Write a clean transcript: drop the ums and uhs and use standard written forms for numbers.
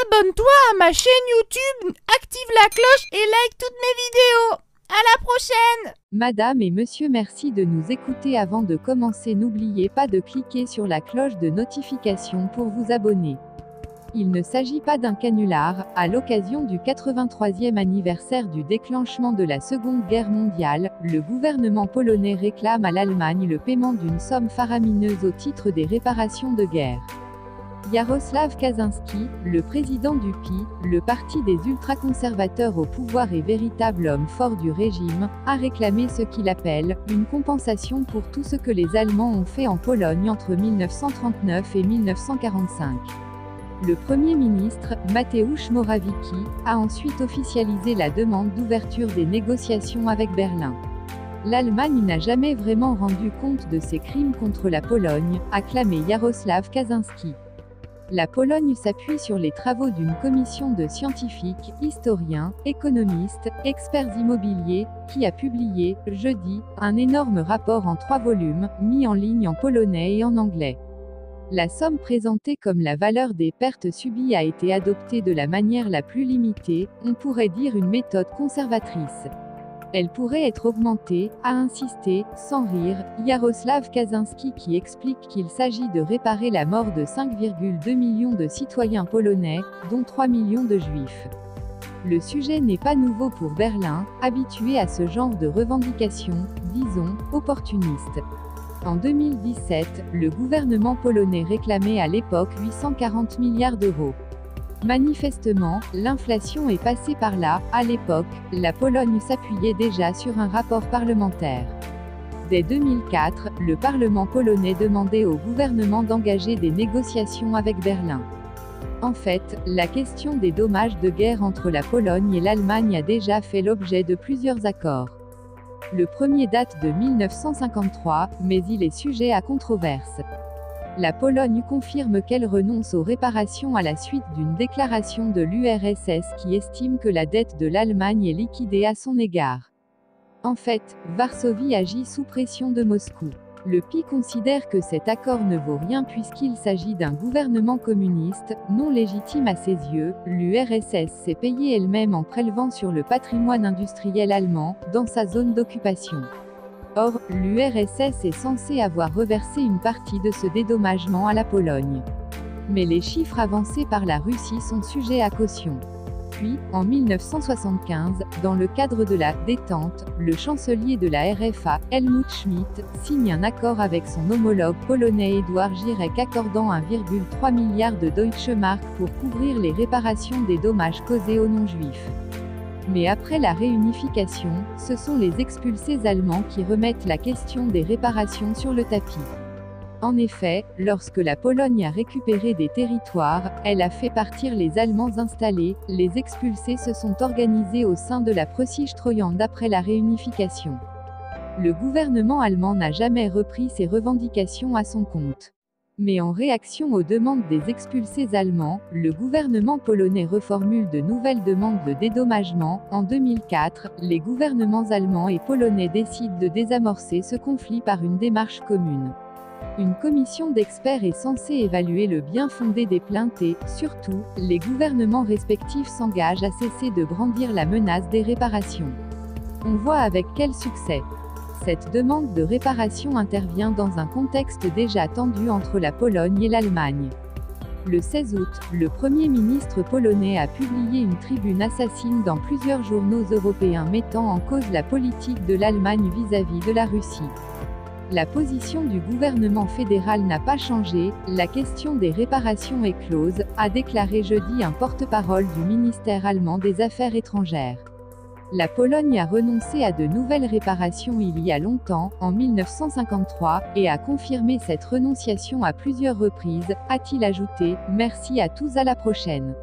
abonne-toi à ma chaîne YouTube, active la cloche et like toutes mes vidéos. À la prochaine! Madame et monsieur, merci de nous écouter. Avant de commencer, n'oubliez pas de cliquer sur la cloche de notification pour vous abonner. Il ne s'agit pas d'un canular. À l'occasion du 83e anniversaire du déclenchement de la Seconde Guerre mondiale, le gouvernement polonais réclame à l'Allemagne le paiement d'une somme faramineuse au titre des réparations de guerre. Jarosław Kaczyński, le président du PiS, le parti des ultraconservateurs au pouvoir et véritable homme fort du régime, a réclamé ce qu'il appelle « une compensation pour tout ce que les Allemands ont fait en Pologne entre 1939 et 1945 ». Le Premier ministre, Mateusz Morawiecki, a ensuite officialisé la demande d'ouverture des négociations avec Berlin. L'Allemagne n'a jamais vraiment rendu compte de ses crimes contre la Pologne, a clamé Jarosław Kaczyński. La Pologne s'appuie sur les travaux d'une commission de scientifiques, historiens, économistes, experts immobiliers, qui a publié, jeudi, un énorme rapport en 3 volumes, mis en ligne en polonais et en anglais. La somme présentée comme la valeur des pertes subies a été adoptée de la manière la plus limitée, on pourrait dire une méthode conservatrice. Elle pourrait être augmentée, a insisté, sans rire, Jarosław Kaczyński, qui explique qu'il s'agit de réparer la mort de 5,2 millions de citoyens polonais, dont 3 millions de juifs. Le sujet n'est pas nouveau pour Berlin, habitué à ce genre de revendications, disons, opportunistes. En 2017, le gouvernement polonais réclamait à l'époque 840 milliards d'euros. Manifestement, l'inflation est passée par là. À l'époque, la Pologne s'appuyait déjà sur un rapport parlementaire. Dès 2004, le Parlement polonais demandait au gouvernement d'engager des négociations avec Berlin. En fait, la question des dommages de guerre entre la Pologne et l'Allemagne a déjà fait l'objet de plusieurs accords. Le premier date de 1953, mais il est sujet à controverse. La Pologne confirme qu'elle renonce aux réparations à la suite d'une déclaration de l'URSS qui estime que la dette de l'Allemagne est liquidée à son égard. En fait, Varsovie agit sous pression de Moscou. Le PiS considère que cet accord ne vaut rien puisqu'il s'agit d'un gouvernement communiste, non légitime à ses yeux. L'URSS s'est payée elle-même en prélevant sur le patrimoine industriel allemand, dans sa zone d'occupation. Or, l'URSS est censée avoir reversé une partie de ce dédommagement à la Pologne. Mais les chiffres avancés par la Russie sont sujets à caution. Puis, en 1975, dans le cadre de la « détente », le chancelier de la RFA, Helmut Schmidt, signe un accord avec son homologue polonais Édouard Gierek accordant 1,3 milliard de Deutsche Mark pour couvrir les réparations des dommages causés aux non-juifs. Mais après la réunification, ce sont les expulsés allemands qui remettent la question des réparations sur le tapis. En effet, lorsque la Pologne a récupéré des territoires, elle a fait partir les Allemands installés, les expulsés se sont organisés au sein de la Preußische Treuhand après la réunification. Le gouvernement allemand n'a jamais repris ces revendications à son compte. Mais en réaction aux demandes des expulsés allemands, le gouvernement polonais reformule de nouvelles demandes de dédommagement. En 2004, les gouvernements allemands et polonais décident de désamorcer ce conflit par une démarche commune. Une commission d'experts est censée évaluer le bien-fondé des plaintes et, surtout, les gouvernements respectifs s'engagent à cesser de brandir la menace des réparations. On voit avec quel succès. Cette demande de réparation intervient dans un contexte déjà tendu entre la Pologne et l'Allemagne. Le 16 août, le Premier ministre polonais a publié une tribune assassine dans plusieurs journaux européens mettant en cause la politique de l'Allemagne vis-à-vis de la Russie. La position du gouvernement fédéral n'a pas changé, la question des réparations est close, a déclaré jeudi un porte-parole du ministère allemand des Affaires étrangères. La Pologne a renoncé à de nouvelles réparations il y a longtemps, en 1953, et a confirmé cette renonciation à plusieurs reprises, a-t-il ajouté. Merci à tous, à la prochaine.